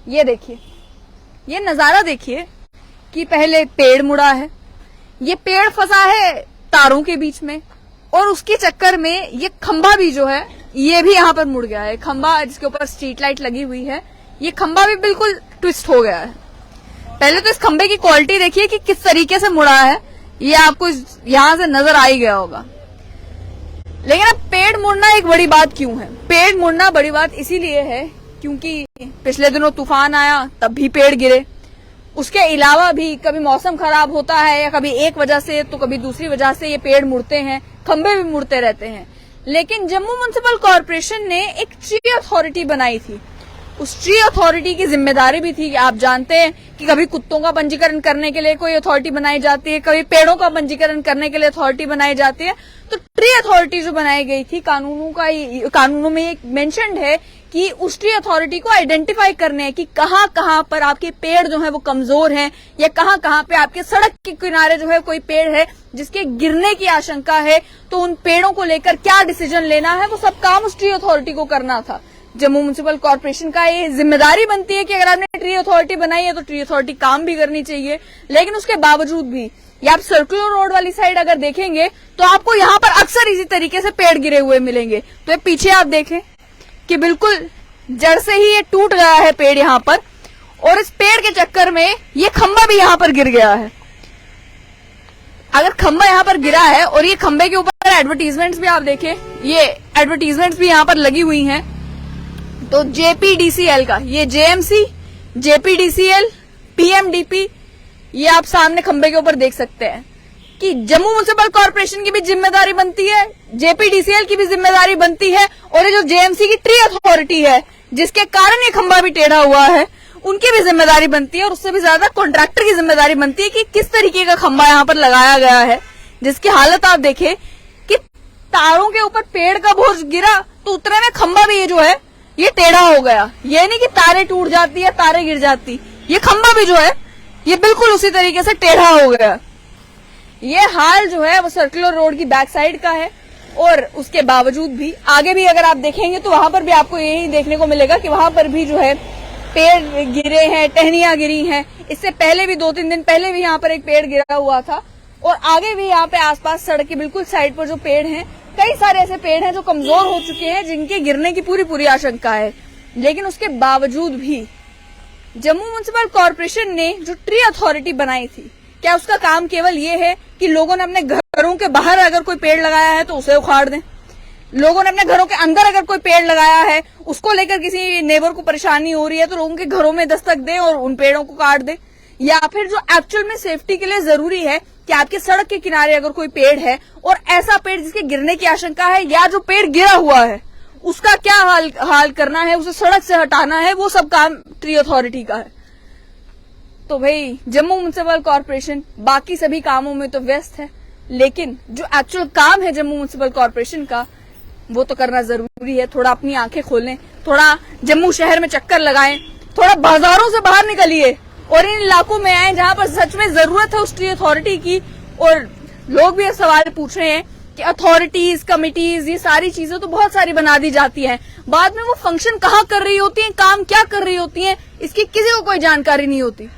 ये देखिए, ये नजारा देखिए कि पहले पेड़ मुड़ा है, ये पेड़ फंसा है तारों के बीच में, और उसके चक्कर में ये खंभा भी जो है ये भी यहाँ पर मुड़ गया है। खंभा जिसके ऊपर स्ट्रीट लाइट लगी हुई है, ये खंभा भी बिल्कुल ट्विस्ट हो गया है। पहले तो इस खंभे की क्वालिटी देखिए कि किस तरीके से मुड़ा है, ये आपको यहां से नजर आ ही गया होगा। लेकिन अब पेड़ मुड़ना एक बड़ी बात क्यों है? पेड़ मुड़ना बड़ी बात इसीलिए है क्योंकि पिछले दिनों तूफान आया, तब भी पेड़ गिरे। उसके अलावा भी कभी मौसम खराब होता है या कभी एक वजह से तो कभी दूसरी वजह से ये पेड़ मुड़ते हैं, खंभे भी मुड़ते रहते हैं। लेकिन जम्मू म्युनिसिपल कॉर्पोरेशन ने एक ट्री अथॉरिटी बनाई थी। उस ट्री अथॉरिटी की जिम्मेदारी भी थी कि आप जानते हैं कि कभी कुत्तों का पंजीकरण करने के लिए कोई अथॉरिटी बनाई जाती है, कभी पेड़ों का पंजीकरण करने के लिए अथॉरिटी बनाई जाती है। तो ट्री अथॉरिटी जो बनाई गई थी, कानूनों में एक मेंशन्ड है कि उस ट्री अथॉरिटी को आइडेंटिफाई करने है कि कहाँ कहाँ पर आपके पेड़ जो है वो कमजोर हैं, या कहाँ कहाँ पे आपके सड़क के किनारे जो है कोई पेड़ है जिसके गिरने की आशंका है, तो उन पेड़ों को लेकर क्या डिसीजन लेना है, वो सब काम उस ट्री अथॉरिटी को करना था। जम्मू म्युनिसिपल कॉर्पोरेशन का ये जिम्मेदारी बनती है कि अगर आपने ट्री अथॉरिटी बनाई है तो ट्री अथॉरिटी काम भी करनी चाहिए। लेकिन उसके बावजूद भी ये आप सर्कुलर रोड वाली साइड अगर देखेंगे तो आपको यहाँ पर अक्सर इसी तरीके से पेड़ गिरे हुए मिलेंगे। तो ये पीछे आप देखें कि बिल्कुल जड़ से ही ये टूट गया है पेड़ यहाँ पर, और इस पेड़ के चक्कर में ये खंभा भी यहाँ पर गिर गया है। अगर खंभा यहाँ पर गिरा है और ये खंभे के ऊपर एडवर्टीजमेंट्स भी आप देखें, ये एडवर्टीजमेंट्स भी यहाँ पर लगी हुई हैं। तो जेपीडीसीएल का, ये जेएमसी, जेपीडीसीएल, पीएमडीपी, ये आप सामने खंबे के ऊपर देख सकते हैं कि जम्मू म्युनिसिपल कॉर्पोरेशन की भी जिम्मेदारी बनती है, जेपीडीसीएल की भी जिम्मेदारी बनती है, और ये जो जेएमसी की ट्री अथॉरिटी है जिसके कारण ये खंबा भी टेढ़ा हुआ है, उनकी भी जिम्मेदारी बनती है। और उससे भी ज्यादा कॉन्ट्रैक्टर की जिम्मेदारी बनती है कि किस तरीके का खंबा यहाँ पर लगाया गया है, जिसकी हालत आप देखें कि तारों के ऊपर पेड़ का बोझ गिरा तो उतने में खंबा भी ये जो है ये टेढ़ा हो गया। ये नहीं कि तारे टूट जाती है, तारे गिर जाती, ये खंबा भी जो है ये बिल्कुल उसी तरीके से टेढ़ा हो गया। ये हाल जो है वो सर्कुलर रोड की बैक साइड का है, और उसके बावजूद भी आगे भी अगर आप देखेंगे तो वहां पर भी आपको यही देखने को मिलेगा कि वहां पर भी जो है पेड़ गिरे हैं, टहनियां गिरी हैं। इससे पहले भी 2-3 दिन पहले भी यहाँ पर एक पेड़ गिरा हुआ था, और आगे भी यहाँ पे आसपास सड़क की बिल्कुल साइड पर जो पेड़ हैं, कई सारे ऐसे पेड़ हैं जो कमजोर हो चुके हैं, जिनके गिरने की पूरी आशंका है। लेकिन उसके बावजूद भी जम्मू म्युनिसिपल कॉर्पोरेशन ने जो ट्री अथॉरिटी बनाई थी, क्या उसका काम केवल ये है कि लोगों ने अपने घरों के बाहर अगर कोई पेड़ लगाया है तो उसे उखाड़ दें, लोगों ने अपने घरों के अंदर अगर कोई पेड़ लगाया है उसको लेकर किसी नेबर को परेशानी हो रही है तो लोगों के घरों में दस्तक दें और उन पेड़ों को काट दें, या फिर जो एक्चुअल में सेफ्टी के लिए जरूरी है कि आपके सड़क के किनारे अगर कोई पेड़ है और ऐसा पेड़ जिसके गिरने की आशंका है, या जो पेड़ गिरा हुआ है उसका क्या हाल करना है, उसे सड़क से हटाना है, वो सब काम ट्री अथॉरिटी का है। तो भाई जम्मू म्युनिसिपल कॉर्पोरेशन बाकी सभी कामों में तो व्यस्त है, लेकिन जो एक्चुअल काम है जम्मू म्युनिसिपल कॉर्पोरेशन का वो तो करना जरूरी है। थोड़ा अपनी आंखें खोलें, थोड़ा जम्मू शहर में चक्कर लगाएं, थोड़ा बाजारों से बाहर निकलिए और इन इलाकों में आए जहां पर सच में जरूरत है उस ट्री अथॉरिटी की। और लोग भी ये सवाल पूछ रहे हैं कि अथॉरिटीज, कमिटीज, ये सारी चीजें तो बहुत सारी बना दी जाती हैं, बाद में वो फंक्शन कहाँ कर रही होती हैं, काम क्या कर रही होती हैं, इसकी किसी को कोई जानकारी नहीं होती।